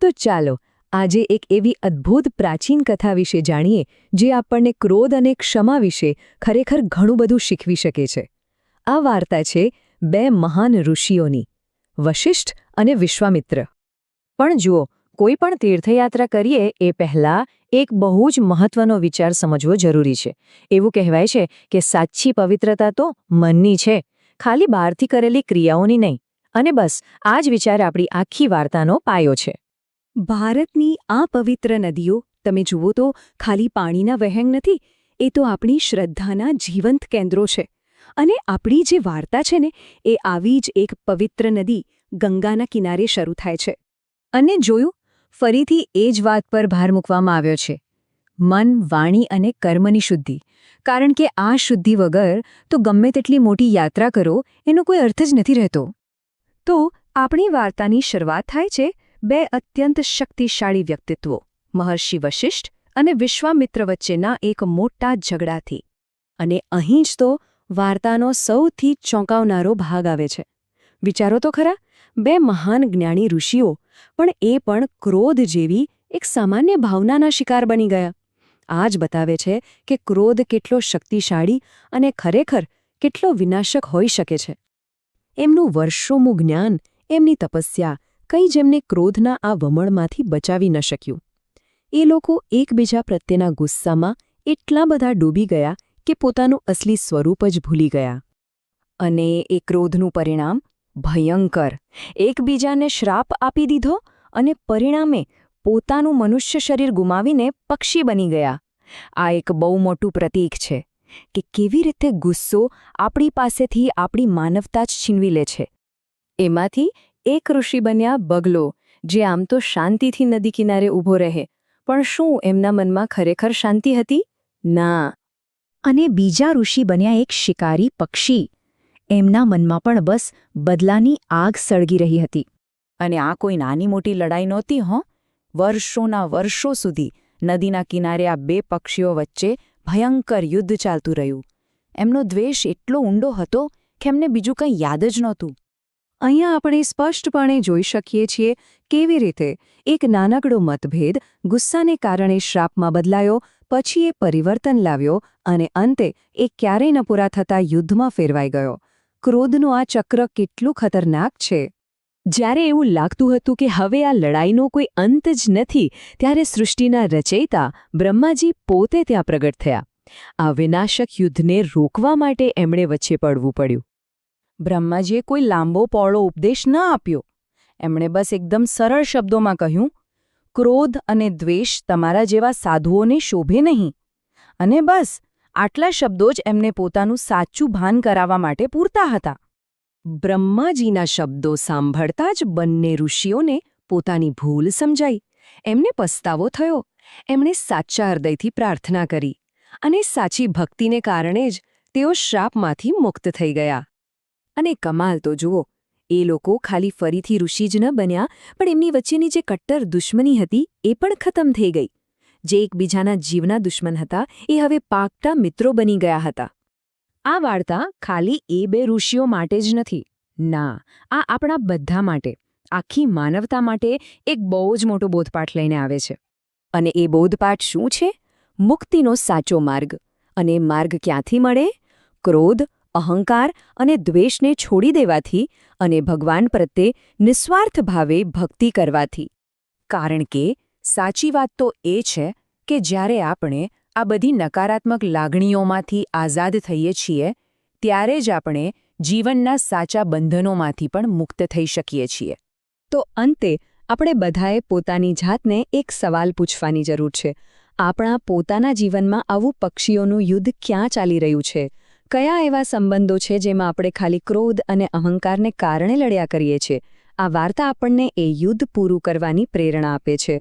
તો ચાલો આજે એક એવી અદ્ભુત પ્રાચીન કથા વિશે જાણીએ જે આપણને ક્રોધ અને ક્ષમા વિશે ખરેખર ઘણું બધું શીખવી શકે છે. આ વાર્તા છે બે મહાન ઋષિઓની, વશિષ્ઠ અને વિશ્વામિત્ર. પણ જુઓ, કોઈ પણ તીર્થયાત્રા કરીએ એ પહેલાં એક બહુ જ મહત્વનો વિચાર સમજવો જરૂરી છે. એવું કહેવાય છે કે સાચી પવિત્રતા તો મનની છે, ખાલી બહારથી કરેલી ક્રિયાઓની નહીં. અને બસ આ જ વિચાર આપણી આખી વાર્તાનો પાયો છે. ભારતની આ પવિત્ર નદીઓ તમે જુઓ તો ખાલી પાણીના વહેણ નથી, એ તો આપણી શ્રદ્ધાના જીવંત કેન્દ્રો છે. અને આપણી જે વાર્તા છે ને, એ આવી જ એક પવિત્ર નદી ગંગાના કિનારે શરૂ થાય છે. અને જોયું, ફરીથી એ જ વાત પર ભાર મૂકવામાં આવ્યો છે: મન, વાણી અને કર્મની શુદ્ધિ. કારણ કે આ શુદ્ધિ વગર તો ગમે તેટલી મોટી યાત્રા કરો એનો કોઈ અર્થ જ નથી રહેતો. તો આપણી વાર્તાની શરૂઆત થાય છે બે અત્યંત શક્તિશાળી વ્યક્તિત્વો, મહર્ષિ વશિષ્ઠ અને વિશ્વામિત્ર વચ્ચેના એક મોટા ઝઘડાથી. અને અહીં જ તો વાર્તાનો સૌથી ચોંકાવનારો ભાગ આવે છે. વિચારો તો ખરા, બે મહાન જ્ઞાની ઋષિઓ પણ ક્રોધ જેવી એક સામાન્ય ભાવનાના શિકાર બની ગયા. આ જ બતાવે છે કે ક્રોધ કેટલો શક્તિશાળી અને ખરેખર કેટલો વિનાશક હોઈ શકે છે. એમનું વર્ષોનું જ્ઞાન, એમની તપસ્યા કંઈ જેમને ક્રોધના આ વમળમાંથી બચાવી ન શક્યું. એ લોકો એકબીજા પ્રત્યેના ગુસ્સામાં એટલા બધા ડૂબી ગયા કે પોતાનું અસલી સ્વરૂપ જ ભૂલી ગયા. અને એ ક્રોધનું પરિણામ ભયંકર. એકબીજાને શ્રાપ આપી દીધો અને પરિણામે પોતાનું મનુષ્ય શરીર ગુમાવીને પક્ષી બની ગયા. આ એક બહુ મોટું પ્રતીક છે કે કેવી રીતે ગુસ્સો આપણી પાસેથી આપણી માનવતા જ છીનવી લે છે. એમાંથી એક ઋષિ બન્યા બગલો, જે આમ તો શાંતિથી નદી કિનારે ઊભો રહે, પણ શું એમના મનમાં ખરેખર શાંતિ હતી? ના. અને બીજા ઋષિ બન્યા એક શિકારી પક્ષી. એમના મનમાં પણ બસ બદલાની આગ સળગી રહી હતી. અને આ કોઈ નાની મોટી લડાઈ નહોતી, વર્ષોના વર્ષો સુધી નદીના કિનારે આ બે પક્ષીઓ વચ્ચે ભયંકર યુદ્ધ ચાલતું રહ્યું. એમનો દ્વેષ એટલો ઊંડો હતો કે એમને બીજું કંઈ યાદ જ નહોતું. અહીંયા આપણે સ્પષ્ટપણે જોઈ શકીએ છીએ કેવી રીતે એક નાનકડો મતભેદ ગુસ્સાને કારણે શ્રાપમાં બદલાયો, પછી એ પરિવર્તન લાવ્યો અને અંતે એ ક્યારેય ન પૂરા થતા યુદ્ધમાં ફેરવાઈ ગયો. ક્રોધનું આ ચક્ર કેટલું ખતરનાક છે! જ્યારે એવું લાગતું હતું કે હવે આ લડાઈનો કોઈ અંત જ નથી, ત્યારે સૃષ્ટિના રચયિતા બ્રહ્માજી પોતે ત્યાં પ્રગટ થયા. આ વિનાશક યુદ્ધને રોકવા માટે એમણે વચ્ચે પડવું પડ્યું. બ્રહ્માજીએ કોઈ લાંબો પહોળો ઉપદેશ ન આપ્યો. એમણે બસ એકદમ સરળ શબ્દોમાં કહ્યું, ક્રોધ અને દ્વેષ તમારા જેવા સાધુઓને શોભે નહીં. અને બસ આટલા શબ્દો જ એમને પોતાનું સાચું ભાન કરાવવા માટે પૂરતા હતા. બ્રહ્માજીના શબ્દો સાંભળતા જ બંને ઋષિઓને પોતાની ભૂલ સમજાઈ. એમને પસ્તાવો થયો. એમણે સાચા હૃદયથી પ્રાર્થના કરી. અને સાચી ભક્તિને કારણે જ તેઓ શ્રાપમાંથી મુક્ત થઈ ગયા. અને કમાલ તો જુઓ, એ લોકો ખાલી ફરીથી ઋષિ જ ન બન્યા, પણ એમની વચ્ચેની જે કટ્ટર દુશ્મની હતી એ પણ ખતમ થઈ ગઈ. જે એકબીજાના જીવના દુશ્મન હતા એ હવે પાક્કા મિત્રો બની ગયા હતા. આ વાર્તા ખાલી એ બે ઋષિઓ માટે જ નથી. ના, આ આપણા બધા માટે, આખી માનવતા માટે એક બહુ જ મોટો બોધપાઠ લઈને આવે છે. અને એ બોધપાઠ શું છે? મુક્તિનો સાચો માર્ગ. અને માર્ગ ક્યાંથી મળે? ક્રોધ, અહંકાર અને દ્વેષને છોડી દેવાથી અને ભગવાન પ્રત્યે નિસ્વાર્થ ભાવે ભક્તિ કરવાથી. કારણ કે સાચી વાત તો એ છે કે જ્યારે આપણે આ બધી નકારાત્મક લાગણીઓમાંથી આઝાદ થઈએ છીએ, ત્યારે જ આપણે જીવનના સાચા બંધનોમાંથી પણ મુક્ત થઈ શકીએ છીએ. તો અંતે આપણે બધાએ પોતાની જાતને એક સવાલ પૂછવાની જરૂર છે. આપણા પોતાના જીવનમાં આવું પક્ષીઓનું યુદ્ધ ક્યાં ચાલી રહ્યું છે? કયા એવા સંબંધો છે જેમાં આપણે ખાલી ક્રોધ અને અહંકારને કારણે લડ્યા કરીએ છીએ? આ વાર્તા આપણને એ યુદ્ધ પૂરું કરવાની પ્રેરણા આપે છે.